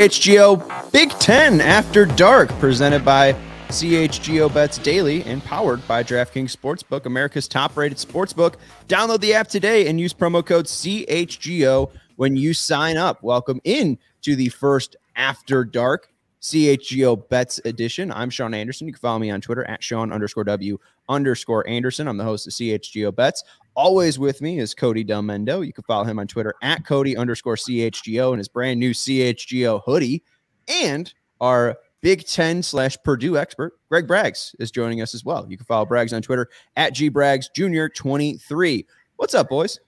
CHGO Big Ten After Dark, presented by CHGO Bets Daily and powered by DraftKings Sportsbook, America's top-rated sportsbook. Download the app today and use promo code CHGO when you sign up. Welcome in to the first After Dark CHGO Bets edition. I'm Sean Anderson. You can follow me on Twitter at Sean_W_Anderson. I'm the host of CHGO Bets. Always with me is Cody Delmendo. You can follow him on Twitter at Cody_CHGO and his brand new CHGO hoodie. And our Big Ten / Purdue expert, Greg Braggs, is joining us as well. You can follow Braggs on Twitter at GBraggsJr23. What's up, boys?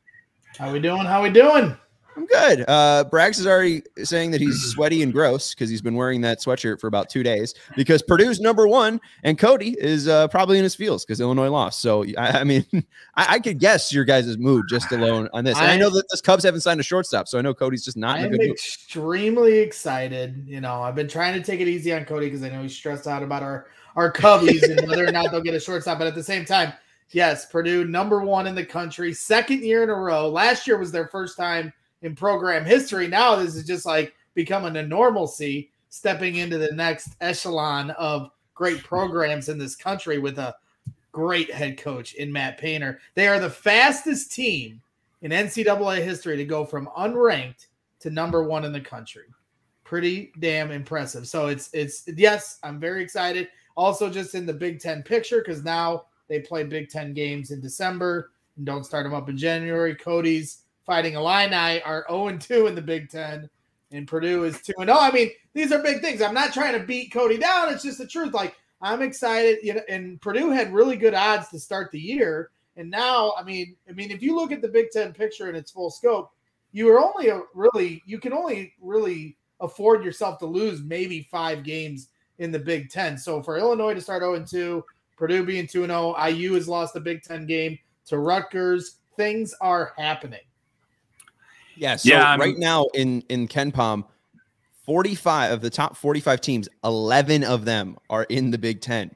How we doing? How we doing? I'm good. Braggs is already saying that he's sweaty and gross because he's been wearing that sweatshirt for about 2 days because Purdue's #1 and Cody is probably in his feels because Illinois lost. So, I mean, I could guess your guys' mood just alone on this. And I know that the Cubs haven't signed a shortstop, so I know Cody's just not in a good mood. I'm extremely excited. You know, I've been trying to take it easy on Cody because I know he's stressed out about our Cubbies and whether or not they'll get a shortstop. But at the same time, yes, Purdue #1 in the country, second year in a row. Last year was their first time in program history. Now this is just like becoming a normalcy, stepping into the next echelon of great programs in this country with a great head coach in Matt Painter. They are the fastest team in NCAA history to go from unranked to #1 in the country. Pretty damn impressive. So it's yes, I'm very excited. Also just in the Big Ten picture because now they play Big Ten games in December and don't start them up in January. Cody's Fighting Illini are 0-2 in the Big Ten, and Purdue is 2-0. I mean, these are big things. I'm not trying to beat Cody down. It's just the truth. Like, I'm excited. You know, and Purdue had really good odds to start the year, and now, I mean, if you look at the Big Ten picture in its full scope, you can only really afford yourself to lose maybe 5 games in the Big Ten. So for Illinois to start 0-2, Purdue being 2-0, IU has lost the Big Ten game to Rutgers. Things are happening. Yeah, so right now in KenPom, 45 of the top 45 teams, 11 of them are in the Big Ten.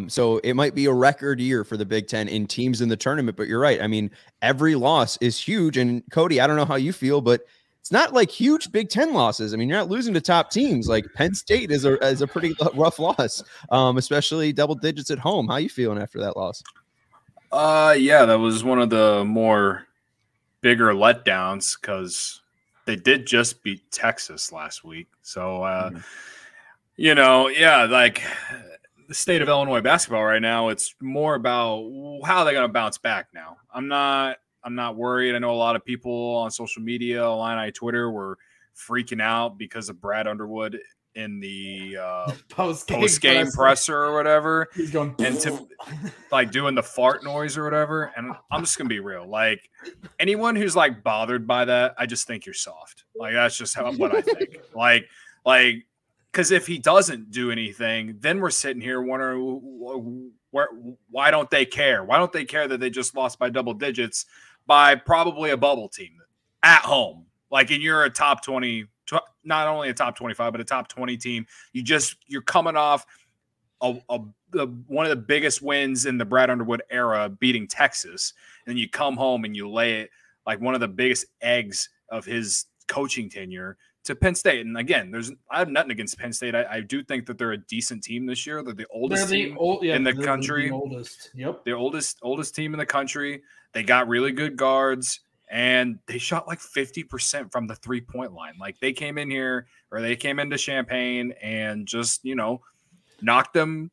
So it might be a record year for the Big Ten in teams in the tournament, but you're right. I mean, every loss is huge. And Cody, I don't know how you feel, but it's not like huge Big Ten losses. I mean, you're not losing to top teams. Like Penn State is a pretty rough loss, especially double digits at home. How you feeling after that loss? Yeah, that was one of the more bigger letdowns because they did just beat Texas last week. So, you know, yeah, like the state of Illinois basketball right now, it's more about how they're going to bounce back now. I'm not worried. I know a lot of people on social media, Illini Twitter, were freaking out because of Brad Underwood in the post-game presser or whatever. He's going and like doing the fart noise or whatever. And I'm just gonna be real. Like anyone who's like bothered by that, I just think you're soft. Like that's just what I think. like because if he doesn't do anything, then we're sitting here wondering why don't they care? Why don't they care that they just lost by double digits by probably a bubble team at home? Like, and you're a top 20, not only a top 25, but a top 20 team. You're coming off one of the biggest wins in the Brad Underwood era, beating Texas. And then you come home and you lay it like one of the biggest eggs of his coaching tenure to Penn State. And again, I have nothing against Penn State. I do think that they're a decent team this year. They're the oldest team in the country. The oldest. Yep. The oldest team in the country. They got really good guards. And they shot like 50% from the 3-point line. Like they came into Champaign and just, you know, knocked them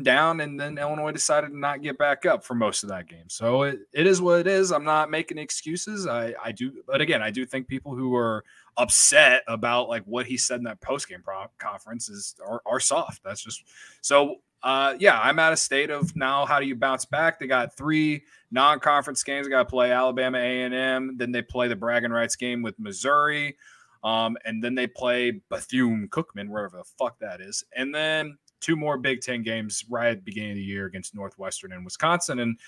down. And then Illinois decided to not get back up for most of that game. So it is what it is. I'm not making excuses. But again, I do think people who are upset about like what he said in that post-game conference are soft. That's just so. Yeah, I'm at a state of now. How do you bounce back? They got 3 non-conference games. They got to play Alabama A&M. Then they play the bragging rights game with Missouri. And then they play Bethune-Cookman, wherever the fuck that is. And then 2 more Big Ten games right at the beginning of the year against Northwestern and Wisconsin. And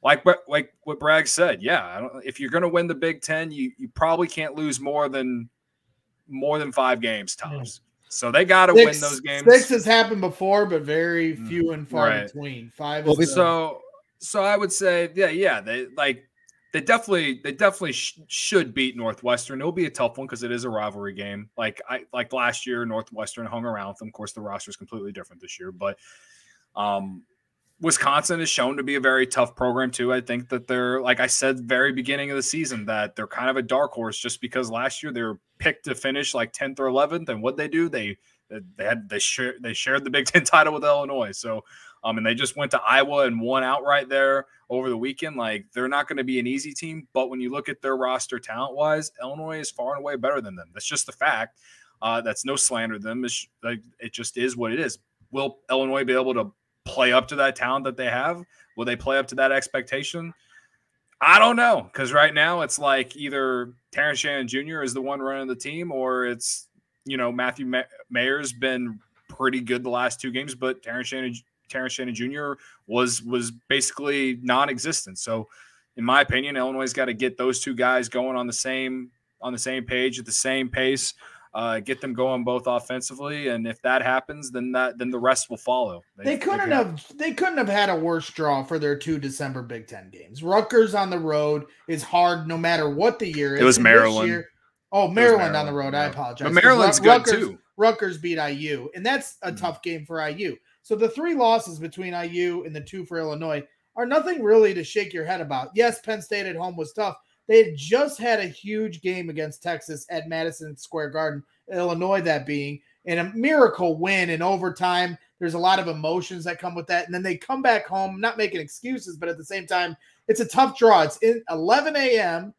like what Bragg said, yeah, if you're going to win the Big Ten, you probably can't lose more than 5 games tops. So they got to win those games. 6 has happened before, but very few and far between. 5 is so I would say, yeah, they like they definitely should beat Northwestern. It'll be a tough one because it is a rivalry game. Like last year, Northwestern hung around with them. Of course, the roster is completely different this year, but Wisconsin is shown to be a very tough program too. I think that they're, like I said, very beginning of the season, that they're kind of a dark horse just because last year they were picked to finish like 10th or 11th, and what they do, they shared the Big Ten title with Illinois. So, and they just went to Iowa and won outright there over the weekend. Like, they're not going to be an easy team, but when you look at their roster talent wise, Illinois is far and away better than them. That's just the fact. That's no slander to them. It just is what it is. Will Illinois be able to play up to that talent that they have? Will they play up to that expectation? I don't know, because right now it's like either Terrence Shannon Jr. is the one running the team, or it's, Matthew Mayer's been pretty good the last 2 games, but Terrence Shannon Jr. was basically non-existent. So in my opinion, Illinois has got to get those 2 guys going on the same page at the same pace. Get them going both offensively, and if that happens, then the rest will follow. They couldn't have had a worse draw for their 2 December Big Ten games. Rutgers on the road is hard no matter what the year is. It was Maryland. Maryland on the road. Yeah. I apologize. But Maryland's good too. Rutgers beat IU, and that's a tough game for IU. So the 3 losses between IU and the 2 for Illinois are nothing really to shake your head about. Yes, Penn State at home was tough. They had just had a huge game against Texas at Madison Square Garden, Illinois that being, and a miracle win in overtime. There's a lot of emotions that come with that. And then they come back home, not making excuses, but at the same time, it's a tough draw. It's in 11 a.m.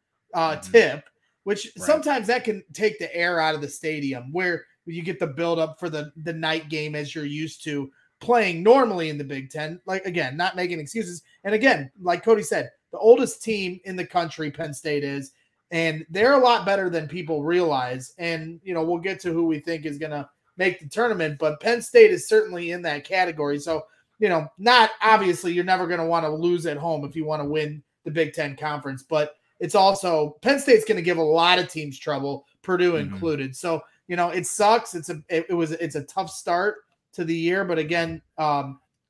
Tip, which sometimes that can take the air out of the stadium, where you get the buildup for the night game as you're used to playing normally in the Big Ten. Like, again, not making excuses. And again, like Cody said, the oldest team in the country, Penn State is, and they're a lot better than people realize. And, we'll get to who we think is going to make the tournament, but Penn State is certainly in that category. So, not obviously you're never going to want to lose at home if you want to win the Big Ten Conference, but it's also Penn State's going to give a lot of teams trouble, Purdue included. So, it sucks. It's a tough start to the year, but again,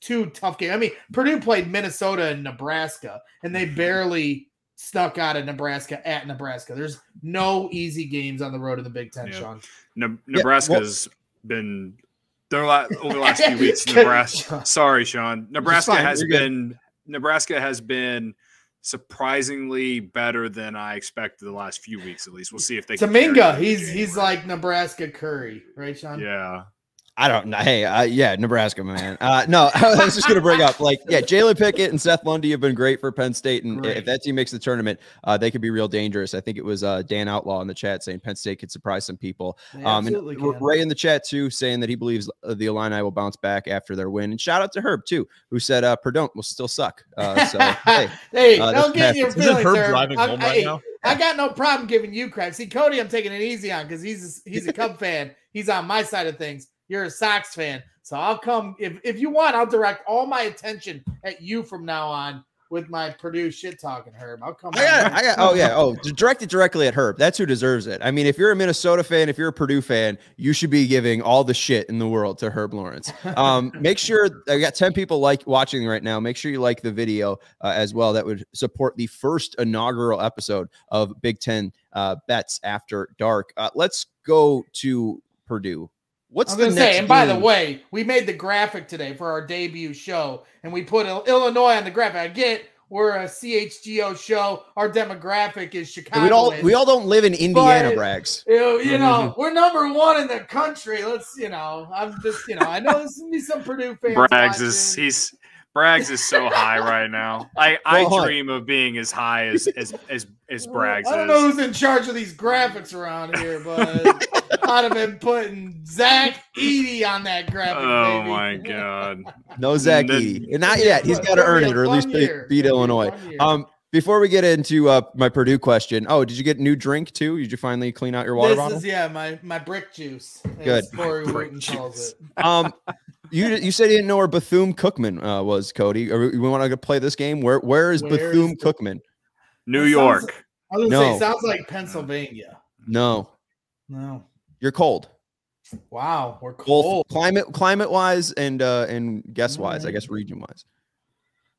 2 tough games. I mean, Purdue played Minnesota and Nebraska, and they barely snuck out of Nebraska at Nebraska. There's no easy games on the road in the Big Ten, Sean. Nebraska's been over the last few weeks. Nebraska. Sorry, Sean. Nebraska has been surprisingly better than I expected the last few weeks. At least we'll see if they. Taminga, he's like Nebraska Curry, right, Sean? Yeah. I don't know. Hey, Nebraska, man. No, I was just going to bring up, Jalen Pickett and Seth Lundy have been great for Penn State, and if that team makes the tournament, they could be real dangerous. I think it was Dan Outlaw in the chat saying Penn State could surprise some people. And Ray in the chat, too, saying that he believes the Illini will bounce back after their win. And shout out to Herb, too, who said Purdue will still suck. So, hey, don't get your feelings, Herb driving home right now? I got no problem giving you crap. See, Cody, I'm taking it easy on because he's a Cub fan. He's on my side of things. You're a Sox fan, so I'll come if you want. I'll direct all my attention at you from now on with my Purdue shit talking, Herb. I'll come. Direct it directly at Herb. That's who deserves it. I mean, if you're a Minnesota fan, if you're a Purdue fan, you should be giving all the shit in the world to Herb Lawrence. Make sure I got 10 people watching right now. Make sure you like the video as well. That would support the first inaugural episode of Big Ten Bets After Dark. Let's go to Purdue. What's the next game? And by the way, we made the graphic today for our debut show, and we put Illinois on the graphic. I get we're a CHGO show. Our demographic is Chicago. We all don't live in Indiana, Brags. We're number 1 in the country. Let's, I'm just, I know there's gonna be some Purdue fans. Brags is so high right now. I dream of being as high as Brags is. I don't know who's in charge of these graphics around here, but I'd have been putting Zach Edey on that graphic. Oh, baby. My God. No Zach Edey. Not yet. He's got to earn it, or at least beat Illinois. Before we get into my Purdue question, did you get a new drink too? Did you finally clean out your water bottle? My brick juice. Good. Corey Wooten calls it. You said you didn't know where Bethune-Cookman was, Cody. We want to play this game. Where is Bethune-Cookman? New York. I was going to say, sounds like Pennsylvania. No. You're cold. Wow, we're cold. Both climate-wise and guess-wise, I guess region-wise.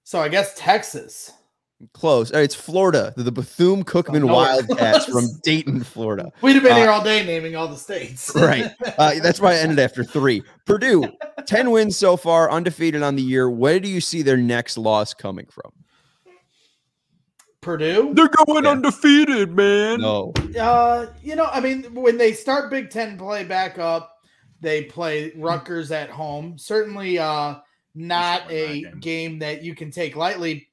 So I guess Texas. Close. It's Florida. The Bethune-Cookman Wildcats from Dayton, Florida. We'd have been here all day naming all the states. Right. That's why I ended after 3. Purdue, 10 wins so far, undefeated on the year. Where do you see their next loss coming from? Purdue? They're going undefeated, man. No. I mean, when they start Big Ten play back up, they play Rutgers at home. Certainly not a game that you can take lightly.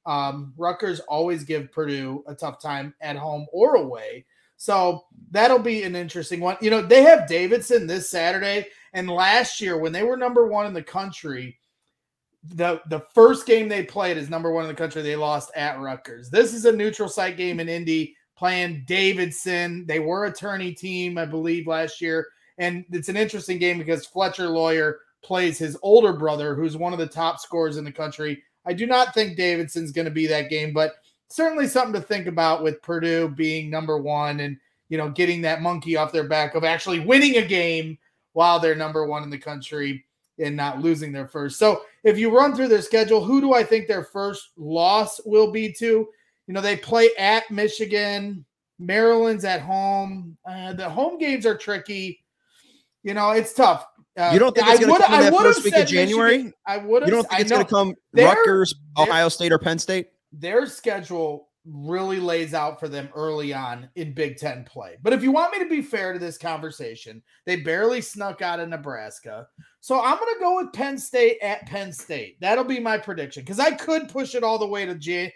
Rutgers always give Purdue a tough time at home or away. So that'll be an interesting one. They have Davidson this Saturday. And last year, when they were number 1 in the country, the first game they played as number 1 in the country, they lost at Rutgers. This is a neutral site game in Indy playing Davidson. They were a tourney team, I believe, last year. And it's an interesting game because Fletcher Lawyer plays his older brother, who's one of the top scorers in the country. I do not think Davidson's going to be that game, but certainly something to think about with Purdue being number 1 and, getting that monkey off their back of actually winning a game while they're number 1 in the country and not losing their first. So if you run through their schedule, who do I think their first loss will be to? They play at Michigan. Maryland's at home. The home games are tricky. It's tough. You don't think it's going to come in that first week of January? Michigan, I would have. You don't think it's going to come Rutgers, Ohio State, or Penn State? Their schedule really lays out for them early on in Big Ten play. But if you want me to be fair to this conversation, they barely snuck out of Nebraska. So I'm going to go with Penn State at Penn State. That'll be my prediction because I could push it all the way to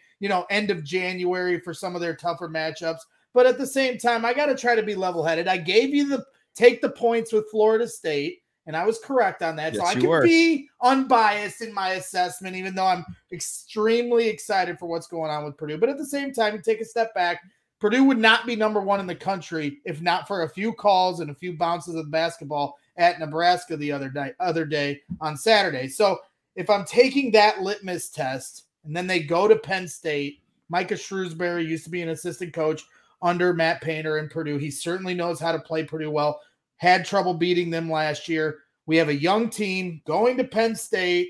end of January for some of their tougher matchups. But at the same time, I got to try to be level-headed. I gave you take the points with Florida State. And I was correct on that. Yes, so I can be unbiased in my assessment, even though I'm extremely excited for what's going on with Purdue. But at the same time, you take a step back. Purdue would not be number 1 in the country if not for a few calls and a few bounces of basketball at Nebraska the other day on Saturday. So if I'm taking that litmus test and then they go to Penn State, Micah Shrewsbury used to be an assistant coach under Matt Painter in Purdue. He certainly knows how to play Purdue well. Had trouble beating them last year. We have a young team going to Penn State.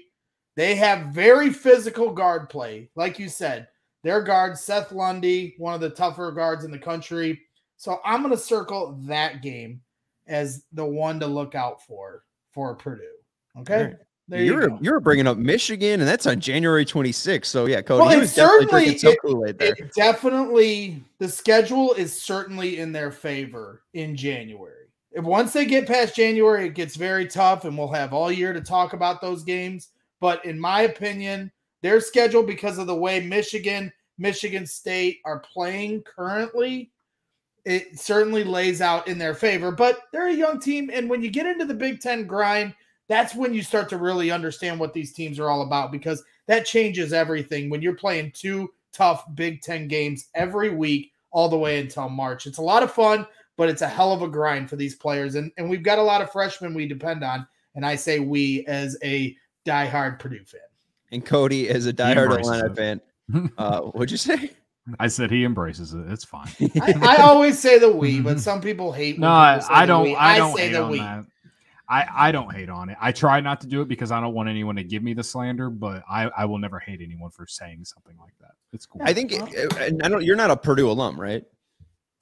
They have very physical guard play. Like you said, their guard, Seth Lundy, one of the tougher guards in the country. So I'm going to circle that game as the one to look out for Purdue. Okay? Right. You're bringing up Michigan, and that's on January 26th. So, yeah, Cody, was definitely drinking some Kool-Aid there. The schedule is certainly in their favor in January. Once they get past January, it gets very tough, and we'll have all year to talk about those games. But in my opinion, their schedule, because of the way Michigan State are playing currently, it certainly lays out in their favor. But they're a young team, and when you get into the Big Ten grind, that's when you start to really understand what these teams are all about, because that changes everything when you're playing 2 tough Big Ten games every week all the way until March. It's a lot of fun, but it's a hell of a grind for these players. And we've got a lot of freshmen we depend on. And I say we as a diehard Purdue fan. And Cody as a diehard Atlanta fan. What'd you say? I said he embraces it. It's fine. I always say the we, but some people hate. No, I don't. I say the we. I don't hate on it. I try not to do it because I don't want anyone to give me the slander, but I will never hate anyone for saying something like that. It's cool. I think you're not a Purdue alum, right?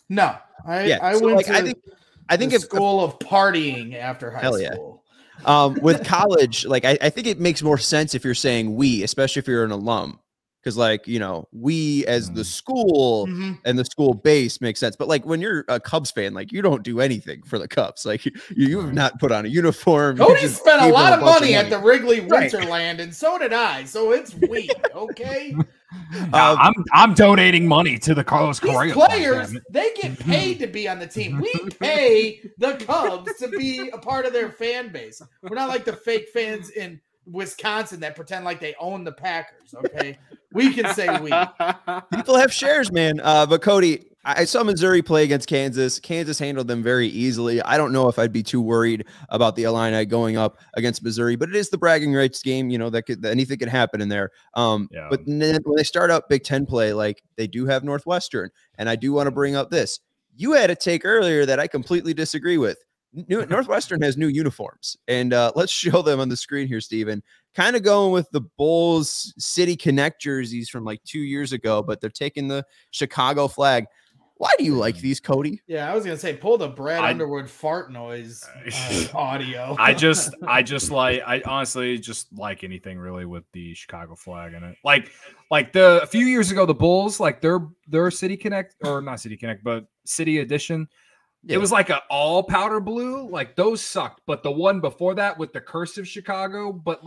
No, I went to I think if school of partying after high school. With college, I think it makes more sense if you're saying we, especially if you're an alum. Because, we as the school and the school base makes sense. But, when you're a Cubs fan, you don't do anything for the Cubs. You have not put on a uniform. Cody spent a lot of money at the Wrigley Winterland, and so did I. So it's we, okay? I'm donating money to the Carlos Correa. Players, they get paid to be on the team. We pay the Cubs to be a part of their fan base. We're not like the fake fans in Wisconsin that pretend like they own the Packers, okay? We can say we. People have shares, man. But Cody, I saw Missouri play against Kansas. Kansas handled them very easily. I don't know if I'd be too worried about the Illini going up against Missouri, but it is the bragging rights game. Anything could happen in there. But then when they start up Big Ten play, they do have Northwestern, and I do want to bring up this. You had a take earlier that I completely disagree with. Northwestern has new uniforms, and let's show them on the screen here, Steven. kind of going with the Bulls City Connect jerseys from like 2 years ago, but they're taking the Chicago flag. Why do you like these, Cody? Yeah, I was gonna say pull the Brad Underwood fart noise audio. I honestly just like anything really with the Chicago flag in it. Like a few years ago, the Bulls, like their City Connect, or not City Connect, but City Edition. Yeah. It was like a all powder blue. Like those sucked, but the one before that with the cursive Chicago, but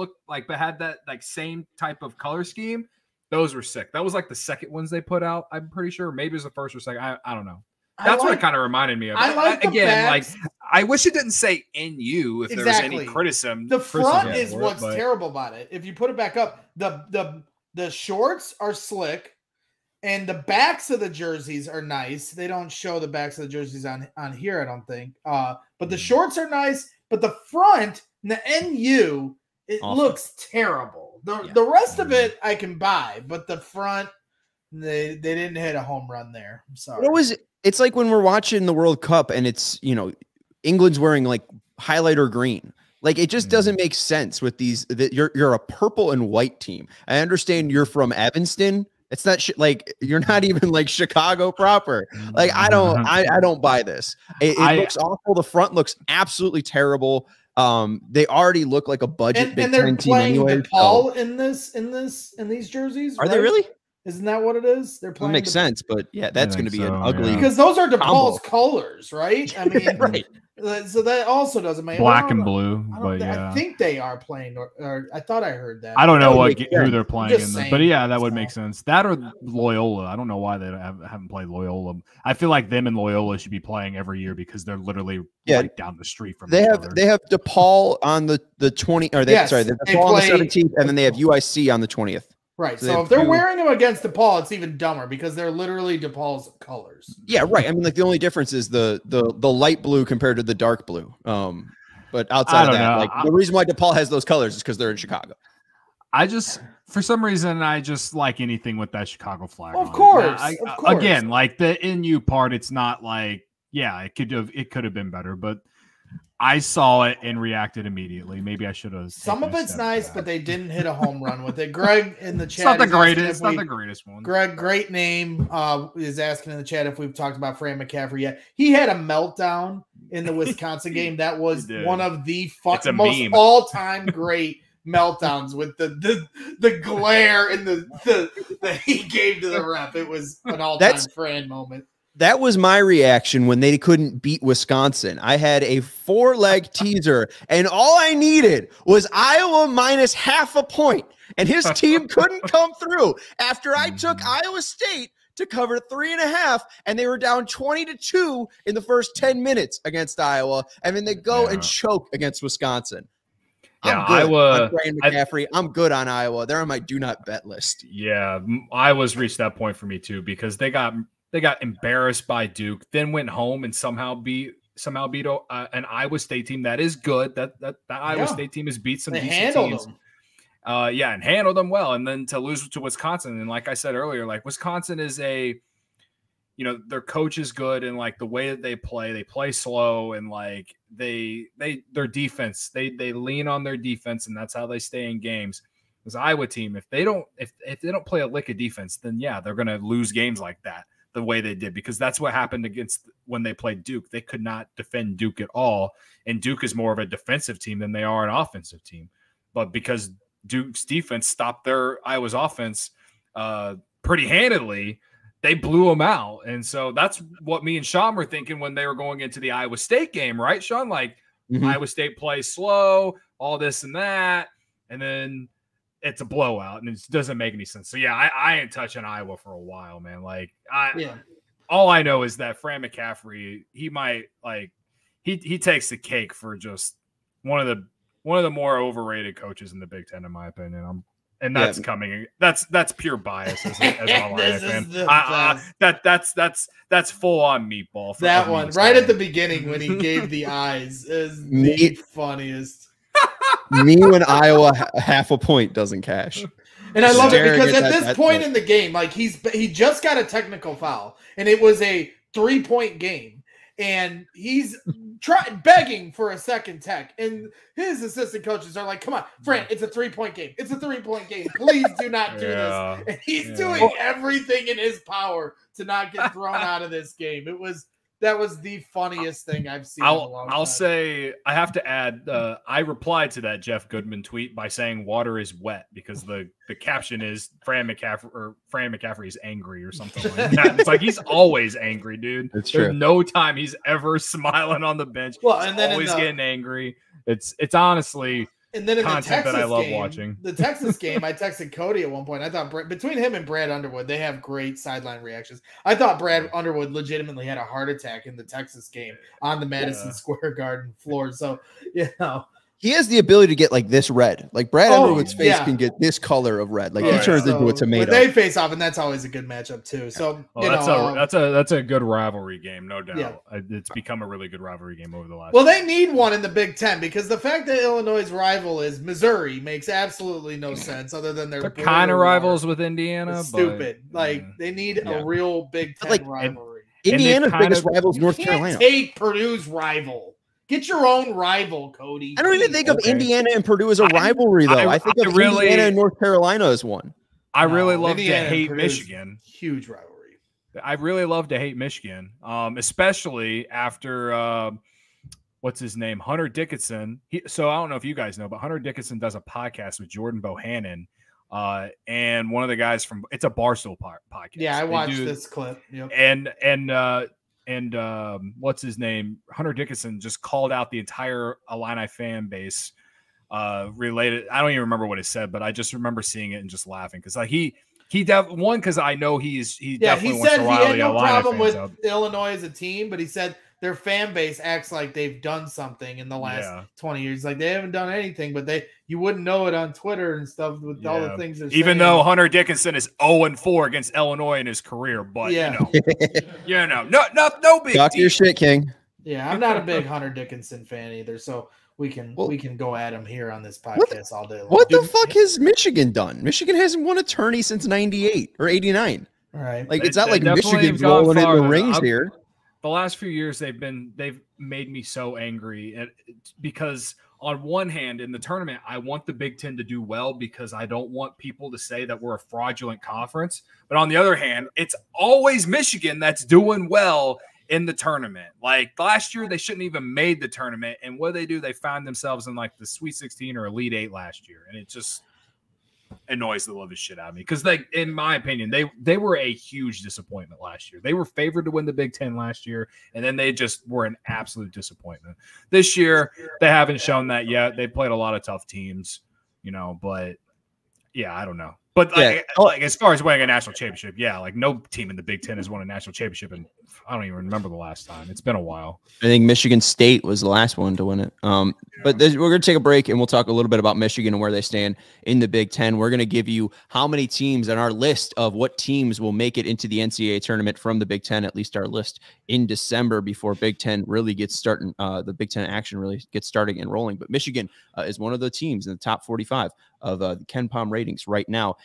had that like same type of color scheme. Those were sick. That was like the second ones they put out. I'm pretty sure. Maybe it was the first or second. I don't know. That's what it kind of reminded me of. I wish it didn't say NU if there was any criticism. The front is what's terrible about it. If you put it back up, the shorts are slick, and the backs of the jerseys are nice. They don't show the backs of the jerseys on here, I don't think. But the shorts are nice, but the front, the NU, it looks terrible. The rest of it I can buy, but the front, they didn't hit a home run there. I'm sorry. It's like when we're watching the World Cup and it's, England's wearing like highlighter green. Like it just doesn't make sense with these. You're a purple and white team. I understand you're from Evanston. It's not like you're not even like Chicago proper. Like I don't buy this. It looks awful. The front looks absolutely terrible. They already look like a budget Big Ten team anyway. DePaul in these jerseys. Are they really? Isn't that what it is? They're playing. That makes sense, but yeah, that's going to be an ugly because those are DePaul's colors, right? I mean, right. So that also doesn't make black and blue. But I think they are playing, or I thought I heard that. I don't know who they're playing, but yeah, that would make sense. That or Loyola. I don't know why they haven't played Loyola. I feel like them and Loyola should be playing every year because they're literally right down the street from. They have DePaul on the 20, or they DePaul on the 17th, and then they have UIC on the 20th. Right. So if they're wearing them against DePaul, it's even dumber because they're literally DePaul's colors. Yeah, right. I mean, like the only difference is the light blue compared to the dark blue. But outside of that, the reason why DePaul has those colors is because they're in Chicago. For some reason, I just like anything with that Chicago flag. Of course. Again, like the NU part, it's not like, it could have been better, but I saw it and reacted immediately. Maybe I should have. Some of it's nice, but they didn't hit a home run with it. Greg in the chat. It's not the greatest. It's not the greatest one. Greg, great name, is asking in the chat if we've talked about Fran McCaffrey yet. He had a meltdown in the Wisconsin game. That was one of the most all-time great meltdowns with the glare and the he gave to the ref. It was an all-time Fran moment. That was my reaction when they couldn't beat Wisconsin. I had a 4-leg teaser, and all I needed was Iowa minus half a point, and his team couldn't come through after I took Iowa State to cover 3.5, and they were down 20-2 in the first 10 minutes against Iowa, and then they go and choke against Wisconsin. I'm good on Brian McCaffrey. I'm good on Iowa. They're on my do not bet list. Yeah, Iowa's reached that point for me too because they got embarrassed by Duke, then went home and somehow beat an Iowa State team that is good. That Iowa State team has beat some decent teams. And handled them well. And then to lose to Wisconsin, and like I said earlier, like Wisconsin is their coach is good, and like the way that they play play and like their defense, they lean on their defense, and that's how they stay in games. This Iowa team, if they don't play a lick of defense, then they're gonna lose games like that. The way they did, because that's what happened when they played Duke. They could not defend Duke at all. And Duke is more of a defensive team than they are an offensive team. But because Duke's defense stopped Iowa's offense pretty handedly, they blew them out. And so that's what me and Sean were thinking when they were going into the Iowa State game, right, Sean? Like Iowa State plays slow, all this and that. And then it's a blowout, and it doesn't make any sense. So, I ain't touching Iowa for a while, man. Like, all I know is that Fran McCaffrey, he might he takes the cake for just one of the more overrated coaches in the Big Ten, in my opinion. And that's coming. That's pure bias as an Illini fan. That's full on meatball. That one right at the beginning when he gave the eyes is the funniest. Me when Iowa half a point doesn't cash. And I love it because at this point in the game, like he just got a technical foul, and it was a 3-point game. and he's begging for a second tech, and his assistant coaches are like, "Come on, Fran, it's a 3-point game. It's a 3-point game. Please do not do this." And he's doing everything in his power to not get thrown out of this game. That was the funniest thing I've seen in a long time. I'll say, I have to add, I replied to that Jeff Goodman tweet by saying water is wet, because the caption is Fran McCaffrey is angry or something like that. It's like, he's always angry, dude. It's true. There's no time he's ever smiling on the bench. Well, and then always getting angry. It's honestly and then in content the Texas that I love game, watching. The Texas game, I texted Cody at one point. I thought between him and Brad Underwood, they have great sideline reactions. I thought Brad Underwood legitimately had a heart attack in the Texas game on the Madison Square Garden floor. So, he has the ability to get like this red. Like Brad Underwood's face can get this color of red. Like he turns into a tomato. But they face off, and that's always a good matchup too. So that's a good rivalry game, no doubt. Yeah. It's become a really good rivalry game over the last. Well, they need one in the Big Ten, because the fact that Illinois' rival is Missouri makes absolutely no sense, other than they're kind of rivals with Indiana. It's stupid. They need a real Big Ten rivalry. Indiana's biggest rival is North Carolina. Take Purdue's rival. Get your own rival, Cody. I don't even think of Indiana and Purdue as a rivalry, though. I think of Indiana and North Carolina as one. I really love to hate Michigan. Huge rivalry. I really love to hate Michigan, especially after what's his name, Hunter Dickinson. So I don't know if you guys know, but Hunter Dickinson does a podcast with Jordan Bohannon, and one of the guys from it's a Barstool podcast. Yeah, I watched this clip. Yep. And what's his name? Hunter Dickinson just called out the entire Illini fan base related. I don't even remember what it said, but I just remember seeing it and just laughing, because like he because I know he definitely wants to rile the Illini fans up. He said he had no problem with Illinois as a team, but he said their fan base acts like they've done something in the last 20 years. Like they haven't done anything, but you wouldn't know it on Twitter and stuff with all the things they're saying. Even though Hunter Dickinson is 0-4 against Illinois in his career, but no big Talk deal. your shit, King. Yeah, I'm not a big Hunter Dickinson fan either, so we can go at him here on this podcast all day long. What the fuck has Michigan done? Michigan hasn't won a tourney since 98 or 89. All right. Like it's not like Michigan's rolling in the rings here. The last few years they've made me so angry, because on one hand in the tournament I want the Big Ten to do well, because I don't want people to say that we're a fraudulent conference, but on the other hand it's always Michigan that's doing well in the tournament. Like last year they shouldn't even made the tournament, and what do? They found themselves in like the Sweet 16 or Elite 8 last year, and it just annoys the living shit out of me, because in my opinion they were a huge disappointment last year. They were favored to win the Big Ten last year, and then they just were an absolute disappointment. This year they haven't shown that yet. They played a lot of tough teams, but I don't know. But like as far as winning a national championship, like no team in the Big Ten has won a national championship, and I don't even remember the last time. It's been a while. I think Michigan State was the last one to win it. But we're going to take a break, and we'll talk a little bit about Michigan and where they stand in the Big Ten. We're going to give you how many teams on our list of what teams will make it into the NCAA tournament from the Big Ten, at least our list in December, before Big Ten really gets starting. The Big Ten action really gets starting and rolling. But Michigan is one of the teams in the top 45 of the Ken Pom ratings right now.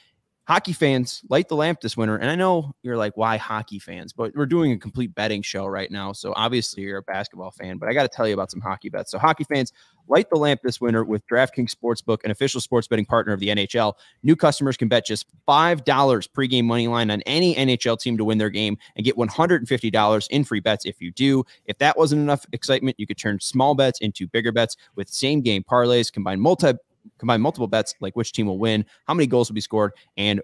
Hockey fans, light the lamp this winter. And I know you're like, why hockey fans? But we're doing a complete betting show right now. So obviously you're a basketball fan, but I got to tell you about some hockey bets. So hockey fans, light the lamp this winter with DraftKings Sportsbook, an official sports betting partner of the NHL. New customers can bet just $5 pregame money line on any NHL team to win their game and get $150 in free bets if you do. If that wasn't enough excitement, you could turn small bets into bigger bets with same game parlays, combine multiple bets like which team will win, how many goals will be scored, and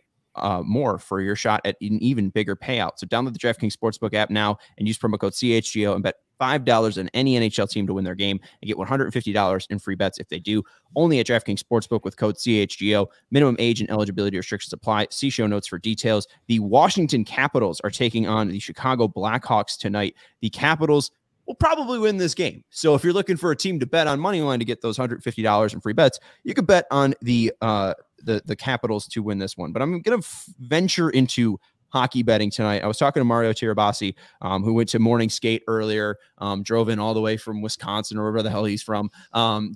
more for your shot at an even bigger payout. So download the DraftKings Sportsbook app now and use promo code CHGO and bet $5 on any NHL team to win their game and get $150 in free bets if they do. Only at DraftKings Sportsbook with code CHGO. Minimum age and eligibility restrictions apply. See show notes for details. The Washington Capitals are taking on the Chicago Blackhawks tonight. The Capitals will probably win this game. So if you're looking for a team to bet on moneyline to get those $150 in free bets, you could bet on the Capitals to win this one. But I'm going to venture into hockey betting tonight. I was talking to Mario Tirabassi, who went to morning skate earlier, drove in all the way from Wisconsin or wherever the hell he's from,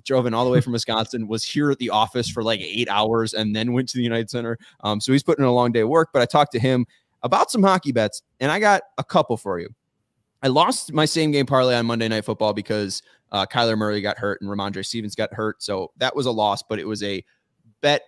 drove in all the way from Wisconsin, was here at the office for like 8 hours and then went to the United Center. So he's putting in a long day of work, but I talked to him about some hockey bets and I got a couple for you. I lost my same game parlay on Monday Night Football because Kyler Murray got hurt and Ramondre Stevens got hurt. So that was a loss, but it was a bet.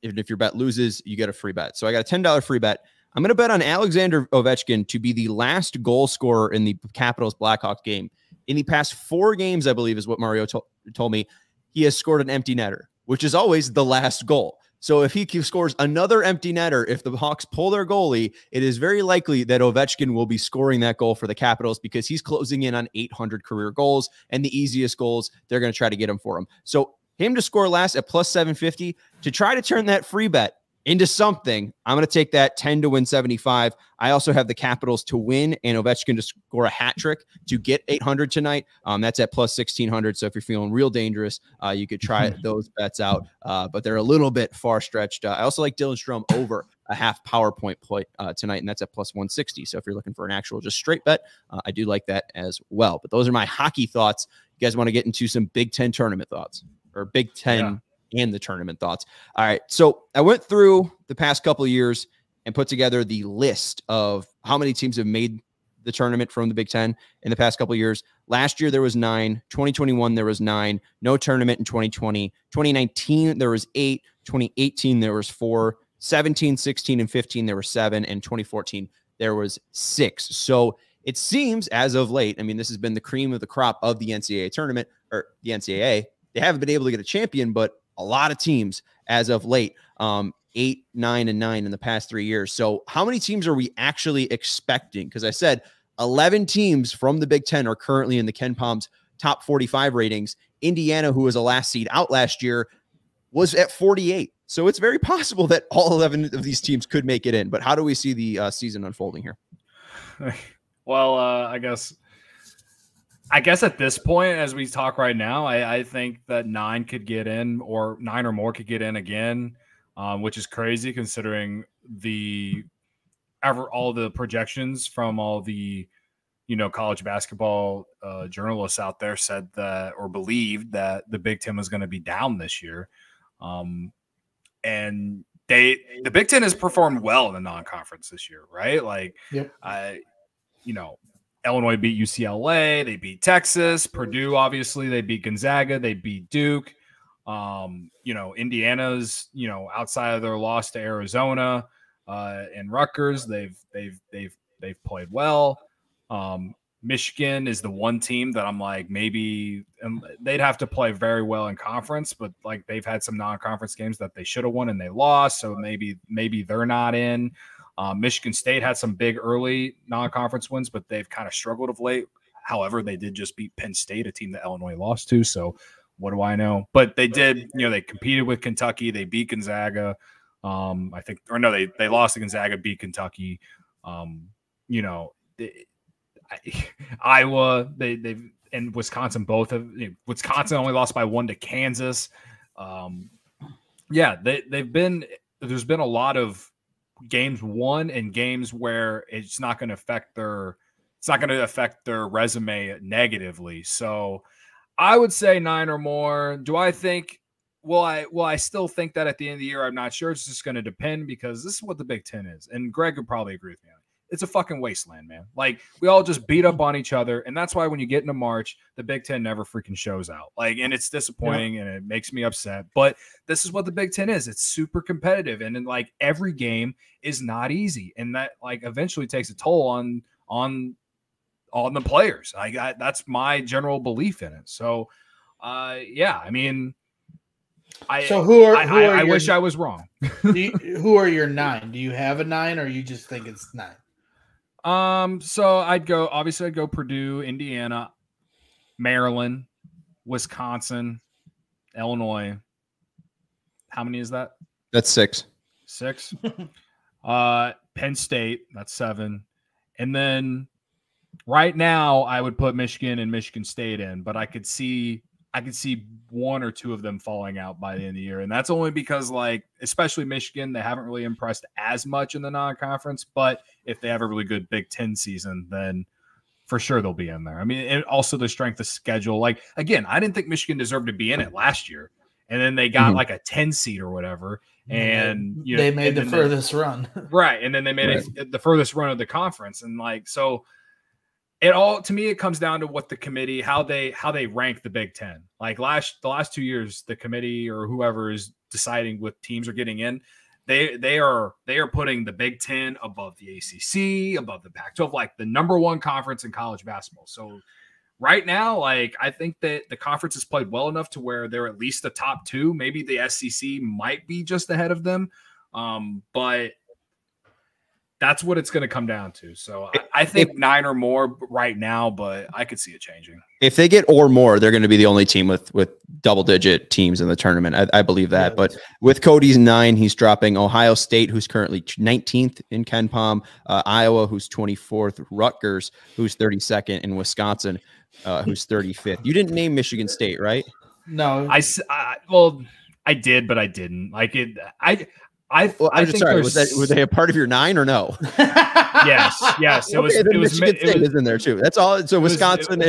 Even if your bet loses, you get a free bet. So I got a $10 free bet. I'm going to bet on Alexander Ovechkin to be the last goal scorer in the Capitals-Blackhawks game. In the past 4 games, I believe is what Mario told me, he has scored an empty netter, which is always the last goal. So if he scores another empty netter, if the Hawks pull their goalie, it is very likely that Ovechkin will be scoring that goal for the Capitals because he's closing in on 800 career goals, and the easiest goals, they're going to try to get him for him. So him to score last at plus 750 to try to turn that free bet into something. I'm going to take that 10 to win 75. I also have the Capitals to win and Ovechkin to score a hat trick to get 800 tonight. That's at plus 1600. So if you're feeling real dangerous, you could try those bets out, but they're a little bit far stretched. I also like Dylan Strome over a half PowerPoint play tonight, and that's at plus 160. So if you're looking for an actual just straight bet, I do like that as well. But those are my hockey thoughts. You guys want to get into some Big Ten tournament thoughts or Big Ten and the tournament thoughts. All right. So I went through the past couple of years and put together the list of how many teams have made the tournament from the Big Ten in the past couple of years. Last year, there was 9. 2021, there was 9. No tournament in 2020. 2019, there was 8. 2018, there was 4. 17, 16, and 15, there were 7. And 2014, there was 6. So it seems as of late, I mean, this has been the cream of the crop of the NCAA tournament or the NCAA. They haven't been able to get a champion, but a lot of teams as of late, 8, 9, and 9 in the past 3 years. So how many teams are we actually expecting? Because I said 11 teams from the Big Ten are currently in the Ken Palm's top 45 ratings. Indiana, who was a last seed out last year, was at 48. So it's very possible that all 11 of these teams could make it in. But how do we see the season unfolding here? Well, I guess at this point, as we talk right now, I think that 9 could get in, or 9 or more could get in again, which is crazy considering all the projections from all the, college basketball journalists out there said that, or believed that the Big Ten was going to be down this year. And the Big Ten has performed well in the non-conference this year, right? Like, yep. Illinois beat UCLA. They beat Texas. Purdue, obviously, they beat Gonzaga. They beat Duke. Indiana's, outside of their loss to Arizona and Rutgers, they've played well. Michigan is the one team that I'm like, maybe they'd have to play very well in conference, but like they've had some non-conference games that they should have won and they lost. So maybe they're not in. Michigan State had some big early non-conference wins, but they've kind of struggled of late. However, they did just beat Penn State, a team that Illinois lost to. So what do I know? But they did, they competed with Kentucky. They beat Gonzaga. They lost to Gonzaga, beat Kentucky. Iowa, they've and Wisconsin Wisconsin only lost by 1 to Kansas. There's been a lot of games won and games where it's not going to affect their resume negatively. So I would say 9 or more. Do I think I still think that at the end of the year? I'm not sure. It's just going to depend because this is what the Big Ten is. And Greg would probably agree with me on it. It's a fucking wasteland, man. Like, we all just beat up on each other. And that's why when you get into March, the Big Ten never freaking shows out. Like, and it's disappointing and it makes me upset. But this is what the Big Ten is. It's super competitive. And then, like, every game is not easy. And that, like, eventually takes a toll on the players. That's my general belief in it. So, I mean, I wish I was wrong. Who are your 9? Do you have a 9 or you just think it's 9? So I'd go Purdue, Indiana, Maryland, Wisconsin, Illinois. How many is that? That's 6. 6. Penn State, that's 7. And then right now I would put Michigan and Michigan State in, but I could see 1 or 2 of them falling out by the end of the year. And that's only because, like, especially Michigan, they haven't really impressed as much in the non-conference. But if they have a really good Big Ten season, then for sure they'll be in there. I mean, and also the strength of schedule. Like, again, I didn't think Michigan deserved to be in it last year. And then they got like a 10 seed or whatever. And they made the furthest run. Right. And then they made the furthest run of the conference. And like, so to me, it comes down to what the committee, how they rank the Big Ten. Like the last 2 years, the committee or whoever is deciding what teams are getting in, they are putting the Big Ten above the ACC, above the Pac-12, like the number one conference in college basketball. So right now, like I think that the conference has played well enough to where they're at least the top two. Maybe the SEC might be just ahead of them, but that's what it's going to come down to. So I think 9 or more right now, but I could see it changing. If they get or more, they're going to be the only team with double-digit teams in the tournament. I believe that. Yeah, but with Cody's 9, he's dropping Ohio State, who's currently 19th in KenPom, Iowa, who's 24th, Rutgers, who's 32nd, and Wisconsin, who's 35th. You didn't name Michigan State, right? No. Well, I did, but I didn't. Like it. I'm just sorry. Were they a part of your 9 or no? Yes. It was. It was Michigan State is in there too. That's all. So Wisconsin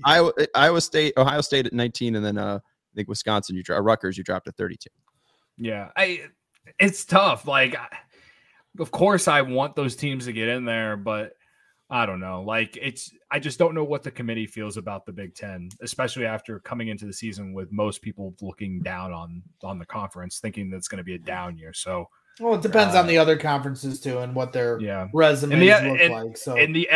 Iowa State, Ohio State at 19, and then I think Wisconsin. Rutgers. You dropped to 32. Yeah, it's tough. Like, of course, I want those teams to get in there, but I don't know. Like I just don't know what the committee feels about the Big Ten, especially after coming into the season with most people looking down on the conference, thinking that it's going to be a down year. So, well, it depends on the other conferences too and what their resumes look like. So, and the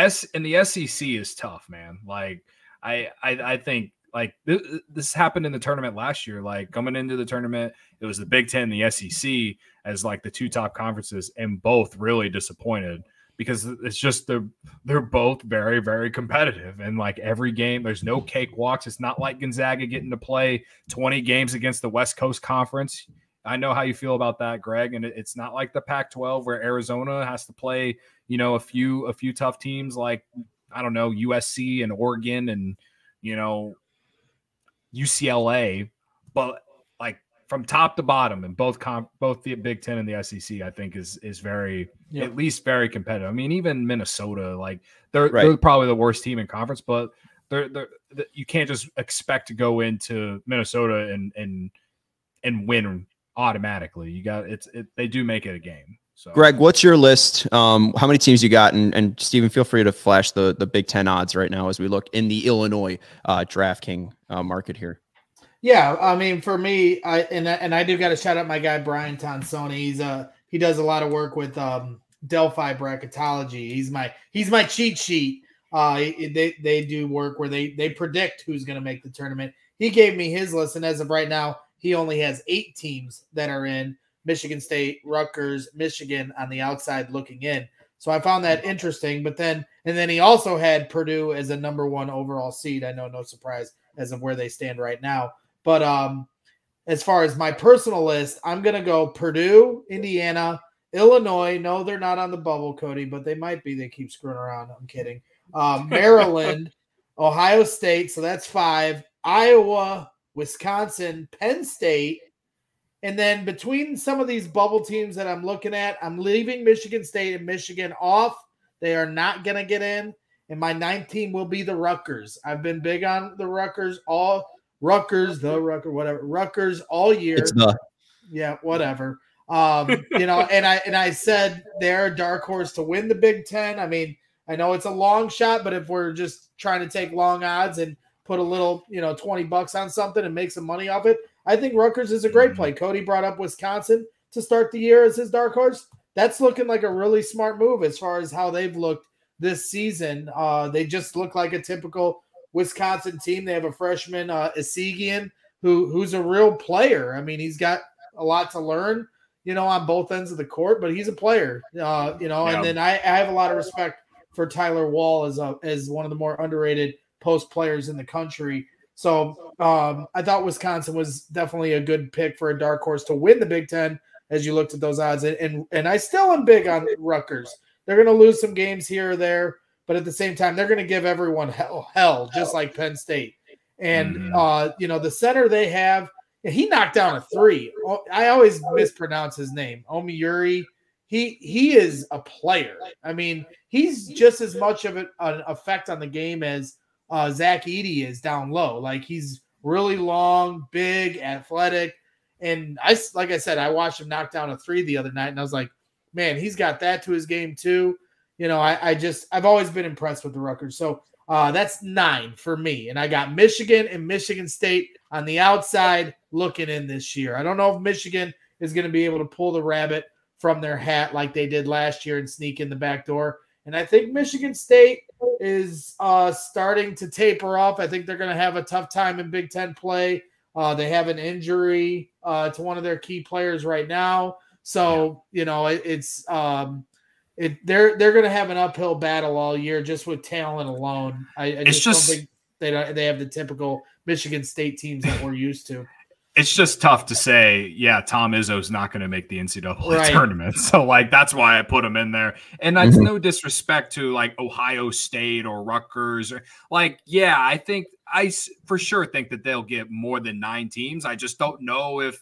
SEC is tough, man. Like I think like this happened in the tournament last year. Like coming into the tournament, it was the Big Ten, and the SEC as like the two top conferences, and both really disappointed. Because it's just they're both very, very competitive. And like every game, there's no cakewalks. It's not like Gonzaga getting to play 20 games against the West Coast Conference. I know how you feel about that, Greg. And it's not like the Pac-12 where Arizona has to play, a few tough teams like, I don't know, USC and Oregon and, UCLA. But like from top to bottom, and both the Big Ten and the SEC, I think is very at least very competitive. I mean, even Minnesota, like they're probably the worst team in conference, but you can't just expect to go into Minnesota and win automatically. You got they do make it a game. So, Greg, what's your list? How many teams you got? And Steven, feel free to flash the Big Ten odds right now as we look in the Illinois DraftKings market here. Yeah, I mean, for me, I do got to shout out my guy Brian Tonsoni. He does a lot of work with Delphi bracketology. He's my cheat sheet. They do work where they predict who's going to make the tournament. He gave me his list, and as of right now, he only has 8 teams that are in: Michigan State, Rutgers, Michigan on the outside looking in. So I found that interesting. But then he also had Purdue as a number 1 overall seed. I know, no surprise as of where they stand right now. But as far as my personal list, I'm going to go Purdue, Indiana, Illinois. No, they're not on the bubble, Cody, but they might be. They keep screwing around. I'm kidding. Maryland, Ohio State. So that's 5. Iowa, Wisconsin, Penn State. And then between some of these bubble teams that I'm looking at, I'm leaving Michigan State and Michigan off. They are not going to get in. And my 9th team will be the Rutgers. I've been big on the Rutgers all year. Yeah, whatever. And I said they're a dark horse to win the Big Ten. I mean, I know it's a long shot, but if we're just trying to take long odds and put a little, $20 on something and make some money off it, I think Rutgers is a great play. Cody brought up Wisconsin to start the year as his dark horse. That's looking like a really smart move as far as how they've looked this season. They just look like a typical Wisconsin team. They have a freshman, Esigian, who's a real player. I mean, he's got a lot to learn, on both ends of the court, but he's a player, And then I have a lot of respect for Tyler Wall as one of the more underrated post players in the country. So I thought Wisconsin was definitely a good pick for a dark horse to win the Big Ten as you looked at those odds. And I still am big on Rutgers. They're going to lose some games here or there, but at the same time, they're going to give everyone hell, just like Penn State. And, the center they have, he knocked down a 3. I always mispronounce his name. Omiuri. He is a player. I mean, he's just as much of an effect on the game as Zach Edey is down low. Like, he's really long, big, athletic. And like I said, I watched him knock down a 3 the other night, and I was like, man, he's got that to his game too. you know, I've always been impressed with the Rutgers. So that's 9 for me. And I got Michigan and Michigan State on the outside looking in this year. I don't know if Michigan is going to be able to pull the rabbit from their hat like they did last year and sneak in the back door. And I think Michigan State is starting to taper off. I think they're going to have a tough time in Big Ten play. They have an injury to one of their key players right now. So, you know, they're going to have an uphill battle all year just with talent alone. I just don't think they have the typical Michigan State teams that we're used to. It's just tough to say, yeah, Tom Izzo's not going to make the NCAA tournament. So, like, that's why I put him in there. And that's no disrespect to, like, Ohio State or Rutgers. Or, like, yeah, I for sure think that they'll get more than 9 teams. I just don't know if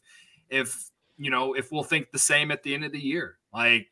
we'll think the same at the end of the year. Like,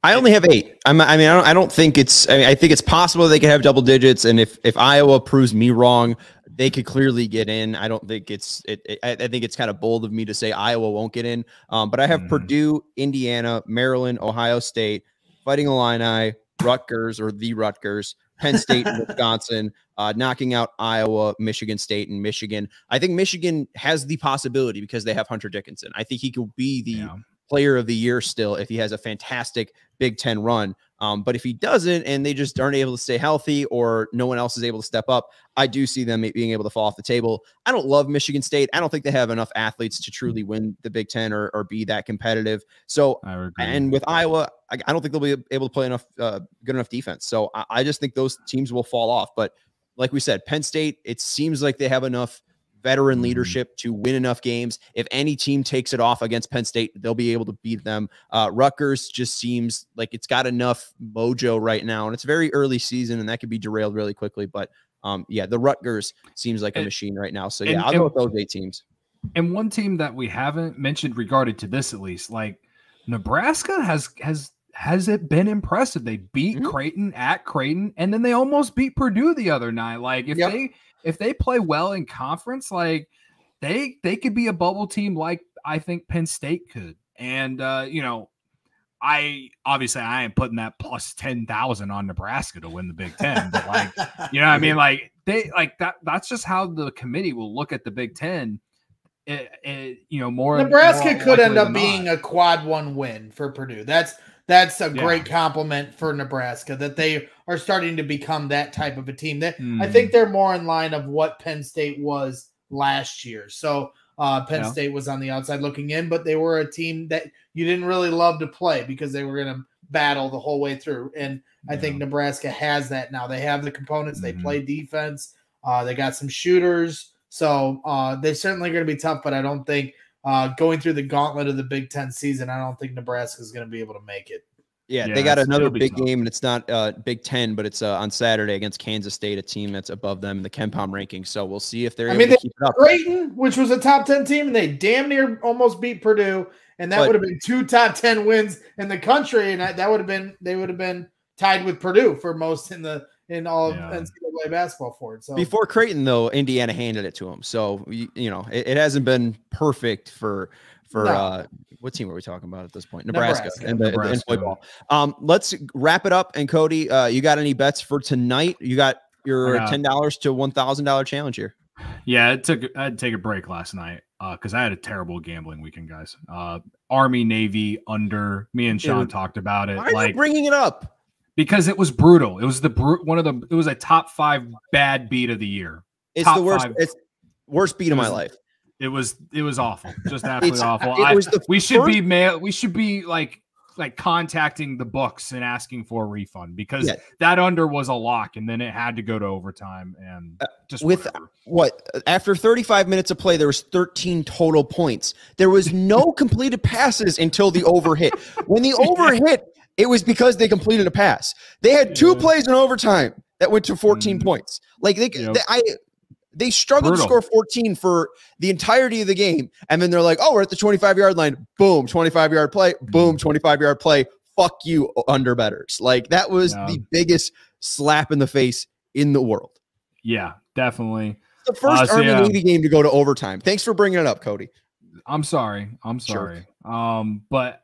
I only have 8. I don't think it's. I think it's possible they could have double digits, and if Iowa proves me wrong, they could clearly get in. I don't think it's. I think it's kind of bold of me to say Iowa won't get in. But I have Purdue, Indiana, Maryland, Ohio State, Fighting Illini, Rutgers or the Rutgers, Penn State, and Wisconsin, knocking out Iowa, Michigan State, and Michigan. I think Michigan has the possibility because they have Hunter Dickinson. I think he could be the player of the year still if he has a fantastic Big Ten run. But if he doesn't and they just aren't able to stay healthy or no one else is able to step up, I do see them being able to fall off the table. I don't love Michigan State. I don't think they have enough athletes to truly win the Big Ten or be that competitive. So, and with Iowa, I don't think they'll be able to play enough good enough defense. So I just think those teams will fall off. But like we said, Penn State, it seems like they have enough veteran leadership to win enough games. If any team takes it off against Penn State, they'll be able to beat them. Rutgers just seems like it's got enough mojo right now, and it's very early season, and that could be derailed really quickly. But yeah, the Rutgers seems like a machine right now. So yeah, I'll go with those 8 teams. And one team that we haven't mentioned regarding to this, at least, like Nebraska has it been impressive? They beat Creighton at Creighton, and then they almost beat Purdue the other night. Like if they play well in conference, like they could be a bubble team like I think Penn State could. And I am putting that plus 10,000 on Nebraska to win the Big Ten. But like, you know what I mean? Like that's just how the committee will look at the Big Ten. Nebraska could end up being a quad 1 win for Purdue. That's a great compliment for Nebraska that they are starting to become that type of a team. That I think they're more in line of what Penn State was last year. So Penn State was on the outside looking in, but they were a team that you didn't really love to play because they were going to battle the whole way through. And I think Nebraska has that now. They have the components. They play defense. They got some shooters. So they're certainly going to be tough, but I don't think going through the gauntlet of the Big Ten season, I don't think Nebraska is going to be able to make it. Yeah, they got another big game, and it's not Big Ten, but it's on Saturday against Kansas State, a team that's above them in the KenPom rankings. So we'll see if they're able to keep it up. Creighton, which was a top 10 team, and they damn near almost beat Purdue, and that would have been 2 top 10 wins in the country, and they would have been tied with Purdue for most in all of NCAA basketball for it. So before Creighton, though, Indiana handed it to them. So it hasn't been perfect for what team are we talking about at this point? Nebraska. And football. Let's wrap it up. And Cody, you got any bets for tonight? You got your $10 to $1,000 challenge here. Yeah, I had to take a break last night because I had a terrible gambling weekend, guys. Army, Navy under. Me and Sean talked about it. Why are you bringing it up? Because it was brutal. It was it was a top 5 bad beat of the year. It's top the worst. 5. It's worst beat of my life. It was awful. Just absolutely awful. We should be like contacting the books and asking for a refund because that under was a lock and then it had to go to overtime and just after 35 minutes of play, there was 13 total points. There was no completed passes until the over hit. When the over hit, it was because they completed a pass. They had 2 plays in overtime that went to 14 points. Like they struggled to score 14 for the entirety of the game. And then they're like, oh, we're at the 25-yard line. Boom, 25-yard play. Boom, 25-yard play. Fuck you, underbetters. Like, that was the biggest slap in the face in the world. Yeah, definitely. The first Army-Navy game to go to overtime. Thanks for bringing it up, Cody. I'm sorry. Sure. But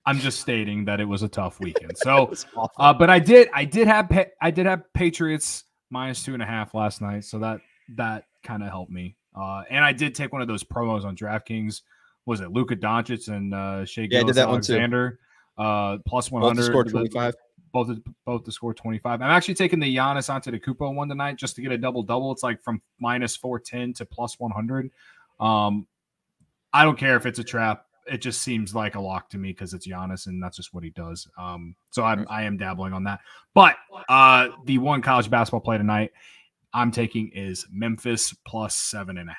I'm just stating that it was a tough weekend. So, but I did have Patriots -2.5 last night, so that kind of helped me. And I did take one of those promos on DraftKings. Was it Luka Doncic and CHGO Alexander? Plus 100. Both to score 25. Both to score 25. I'm actually taking the Giannis Antetokounmpo one tonight just to get a double-double. It's like from -410 to plus 100. I don't care if it's a trap. It just seems like a lock to me because it's Giannis and that's just what he does. So I am dabbling on that. But the one college basketball play tonight I'm taking is Memphis plus 7.5.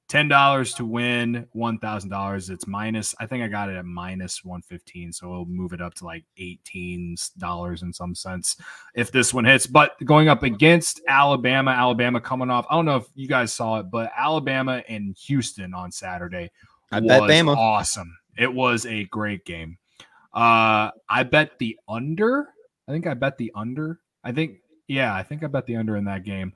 $10 to win $1,000. It's minus. I think I got it at -115, so we'll move it up to like $18 in some sense if this one hits. But going up against Alabama coming off. I don't know if you guys saw it, but Alabama and Houston on Saturday was awesome. It was a great game. I bet the under. I think I bet the under. I think I bet the under in that game.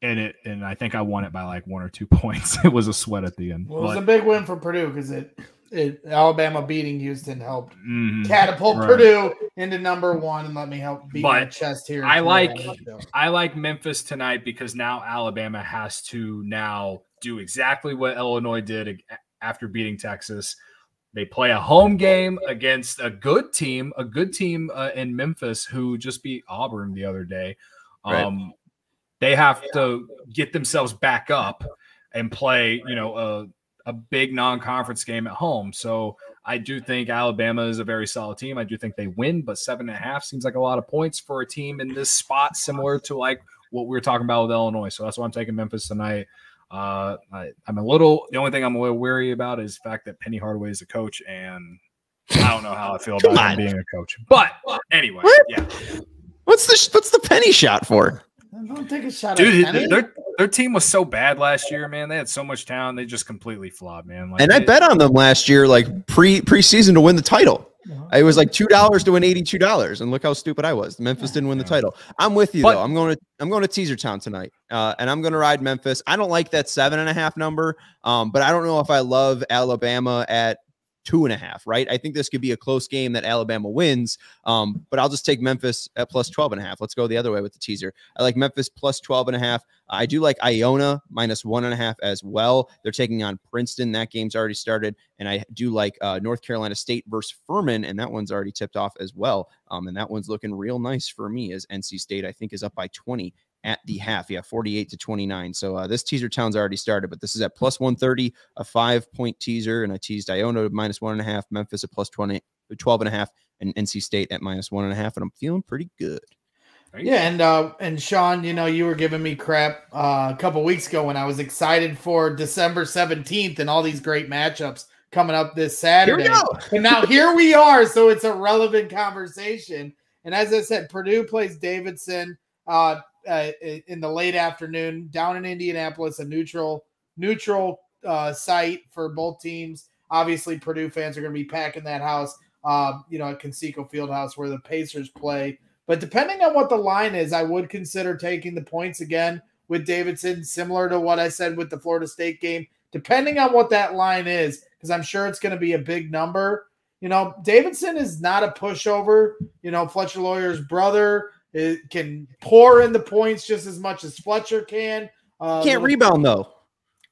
And I think I won it by like 1 or 2 points. It was a sweat at the end. Well, it was a big win for Purdue because Alabama beating Houston helped catapult Purdue into #1 and let me help beat my chest here. I like Memphis tonight because now Alabama has to now do exactly what Illinois did after beating Texas. They play a home game against a good team in Memphis who just beat Auburn the other day. Right. They have to get themselves back up and play, a big non-conference game at home. So I do think Alabama is a very solid team. I do think they win, but 7.5 seems like a lot of points for a team in this spot, similar to like what we were talking about with Illinois. So that's why I'm taking Memphis tonight. The only thing I'm a little weary about is the fact that Penny Hardaway is a coach, and I don't know how I feel about him being a coach. But anyway, yeah. What's the Penny shot for? Don't take a shot, dude. Their team was so bad last year, man. They had so much talent, they just completely flopped, man. Like, I bet on them last year, like preseason to win the title. It was like $2 to win $82, and look how stupid I was. Memphis didn't win the title. I'm with you though. I'm going to Teaser Town tonight, and I'm going to ride Memphis. I don't like that 7.5 number, but I don't know if I love Alabama at 2.5, right? I think this could be a close game that Alabama wins, but I'll just take Memphis at plus 12.5. Let's go the other way with the teaser. I like Memphis plus 12.5. I do like Iona minus 1.5 as well. They're taking on Princeton. That game's already started, and I do like North Carolina State versus Furman, and that one's already tipped off as well. And that one's looking real nice for me as NC State, I think, is up by 20 at the half. 48-29. So this teaser town's already started, but this is at plus 130, a 5-point teaser. And I teased Iona at minus 1.5, Memphis at plus 12.5, and NC State at minus 1.5. And I'm feeling pretty good. Yeah. And Sean, you were giving me crap a couple weeks ago when I was excited for December 17th and all these great matchups coming up this Saturday. And now here we are. So it's a relevant conversation. And as I said, Purdue plays Davidson in the late afternoon down in Indianapolis, a neutral site for both teams. Obviously, Purdue fans are going to be packing that house, at Conseco Fieldhouse where the Pacers play. But depending on what the line is, I would consider taking the points again with Davidson, similar to what I said with the Florida State game, depending on what that line is, because I'm sure it's going to be a big number. Davidson is not a pushover. Fletcher Lawyer's brother can pour in the points just as much as Fletcher can. Can't rebound, though.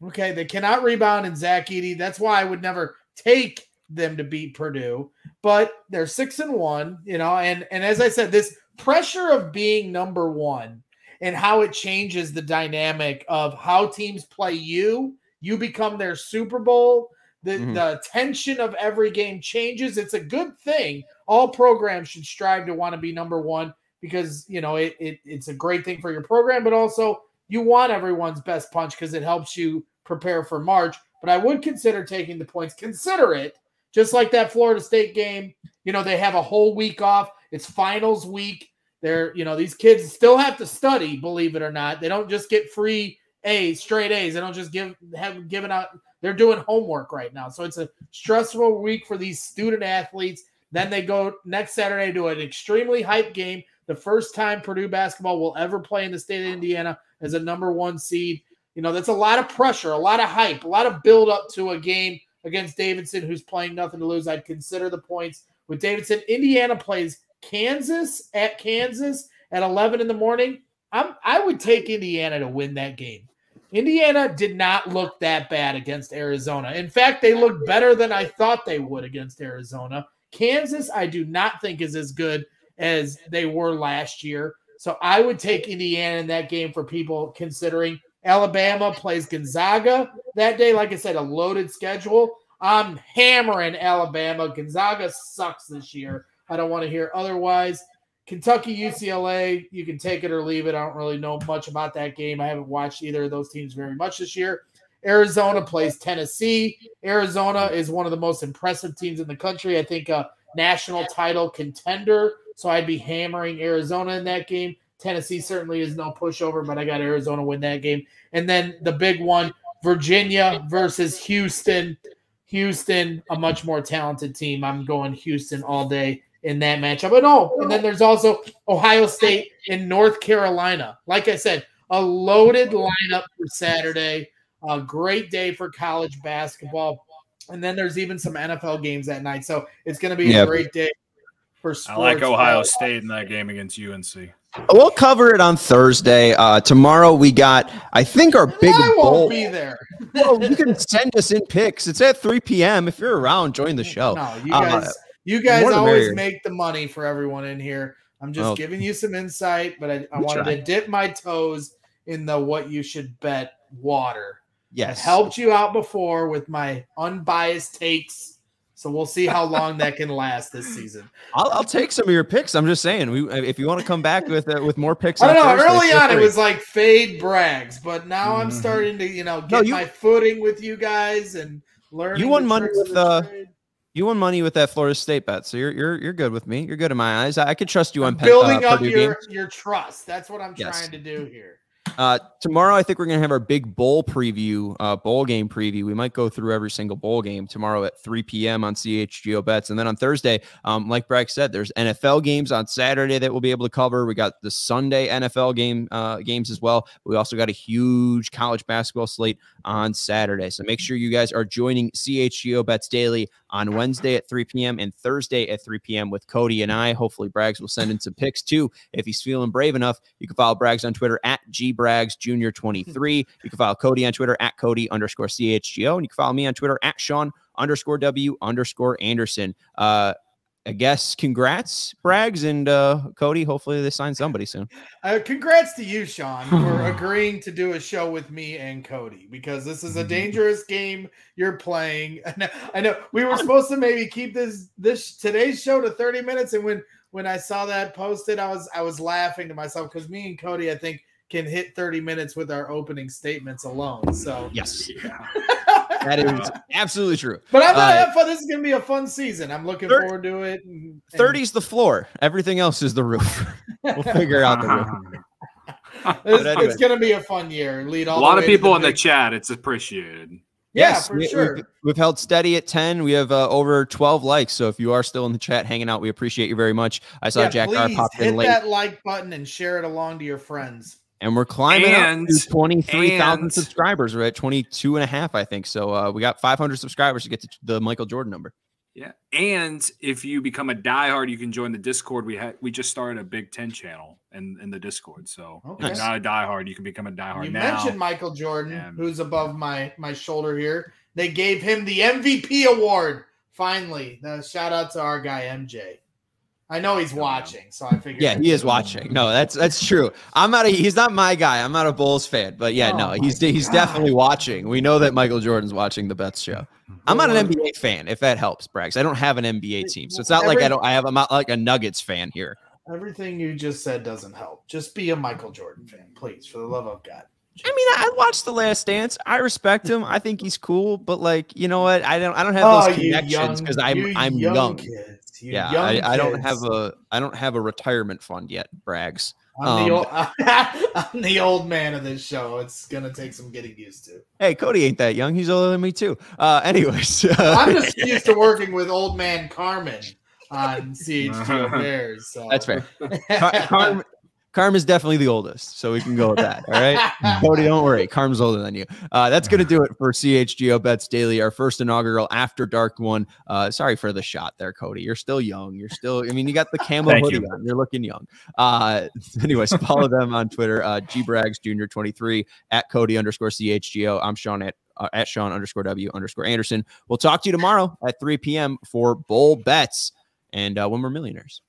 Okay, they cannot rebound in Zach Edey. That's why I would never take them to beat Purdue. But they're 6-1, and as I said, this pressure of being #1 and how it changes the dynamic of how teams play you become their Super Bowl. The tension of every game changes. It's a good thing. All programs should strive to want to be #1 because, it's a great thing for your program, but also you want everyone's best punch because it helps you prepare for March. But I would consider taking the points. Consider it. Just like that Florida State game, they have a whole week off. It's finals week. These kids still have to study, believe it or not. They don't just get free A's, straight A's. They don't just have given out. They're doing homework right now. So it's a stressful week for these student athletes. Then they go next Saturday to an extremely hyped game. The first time Purdue basketball will ever play in the state of Indiana as a #1 seed. That's a lot of pressure, a lot of hype, a lot of build up to a game against Davidson, who's playing nothing to lose. I'd consider the points with Davidson. Indiana plays Kansas at 11 in the morning. I would take Indiana to win that game. Indiana did not look that bad against Arizona. In fact, they looked better than I thought they would against Arizona. Kansas, I do not think is as good as they were last year. So I would take Indiana in that game for people considering. Alabama plays Gonzaga that day. Like I said, a loaded schedule. I'm hammering Alabama. Gonzaga sucks this year. I don't want to hear otherwise. Kentucky, UCLA, you can take it or leave it. I don't really know much about that game. I haven't watched either of those teams very much this year. Arizona plays Tennessee. Arizona is one of the most impressive teams in the country. I think a national title contender. So I'd be hammering Arizona in that game. Tennessee certainly is no pushover, but I got Arizona win that game. And then the big one, Virginia versus Houston. Houston, a much more talented team. I'm going Houston all day in that matchup. And then there's also Ohio State and North Carolina. Like I said, a loaded lineup for Saturday. A great day for college basketball. And then there's even some NFL games that night. So it's going to be a great day for sports. I like Ohio State in that game against UNC. We'll cover it on Thursday. Tomorrow we got, I think, our big I bowl. won't be there. Well, you can send us in picks. It's at 3 p.m. If you're around, join the show. No, you guys always make the money for everyone in here. I'm just giving you some insight, but I wanted to dip my toes in the what you should bet water. Yes. I helped you out before with my unbiased takes. So we'll see how long that can last this season. I'll take some of your picks. I'm just saying, if you want to come back with more picks, I don't know. Early on, it was like fade brags, but now I'm starting to get my footing with you guys and learn. You won money with that Florida State bet, so you're good with me. You're good in my eyes. I could trust you on building up Purdue your trust. That's what I'm trying to do here. Tomorrow, I think we're going to have our big bowl preview, bowl game preview. We might go through every single bowl game tomorrow at 3 p.m. on CHGO Bets. And then on Thursday, like Bragg said, there's NFL games on Saturday that we'll be able to cover. We got the Sunday NFL games as well. We also got a huge college basketball slate on Saturday. So make sure you guys are joining CHGO Bets Daily on Wednesday at 3 p.m. and Thursday at 3 p.m. with Cody and I. Hopefully, Braggs will send in some picks too. If he's feeling brave enough, you can follow Braggs on Twitter at GBraggsJr23. You can follow Cody on Twitter at Cody_CHGO. And you can follow me on Twitter at Sean_W_Anderson. I guess congrats, Braggs and Cody. Hopefully they sign somebody soon. Congrats to you, Sean, for agreeing to do a show with me and Cody, because this is a dangerous game you're playing. I know we were supposed to maybe keep this today's show to 30 minutes, and when I saw that posted, I was laughing to myself because me and Cody, I think, can hit 30 minutes with our opening statements alone. So yes. That is absolutely true. But I'm gonna have fun. This is gonna be a fun season. I'm looking forward to it. 30's the floor. Everything else is the roof. We'll figure out the roof. It's gonna be a fun year. A lot of people in the chat. It's appreciated. Yes, for sure. We've held steady at 10. We have over 12 likes. So if you are still in the chat hanging out, we appreciate you very much. I saw Jack R popped in late. Hit that like button and share it along to your friends. And we're climbing up to 23,000 subscribers. We're at 22 and a half, I think. So we got 500 subscribers to get to the Michael Jordan number. Yeah. And if you become a diehard, you can join the Discord. We just started a Big Ten channel in the Discord. So if you're not a diehard, you can become a diehard now. You mentioned Michael Jordan, who's above my shoulder here. They gave him the MVP award. Finally. Shout out to our guy, MJ. I know he's watching, so I figured. Yeah, he is watching. No, that's true. He's not my guy. I'm not a Bulls fan, but yeah, he's definitely watching. We know that Michael Jordan's watching the Bets show. I'm not an NBA fan, if that helps, Braggs. I don't have an NBA team, so it's not like I'm not like a Nuggets fan here. Everything you just said doesn't help. Just be a Michael Jordan fan, please, for the love of God. I mean, I watched The Last Dance. I respect him. I think he's cool, but like, you know what? I don't have those connections because I'm young. Kids. I don't have a retirement fund yet, Braggs. I'm the old man of this show. It's gonna take some getting used to. Hey, Cody ain't that young. He's older than me too. Anyways, I'm just used to working with old man Carmen on CHGO Bears. So. That's fair. Carm is definitely the oldest, so we can go with that. All right, Cody, don't worry. Carm's older than you. That's going to do it for CHGO Bets Daily, our first inaugural After Dark one. Sorry for the shot there, Cody. You're still young. You're still, I mean, you got the camo hoodie on. You're looking young. Anyways, follow them on Twitter, gbrags jr 23 at Cody_CHGO. I'm Sean at Sean_W_Anderson. We'll talk to you tomorrow at 3 p.m. for Bowl Bets and when we're millionaires.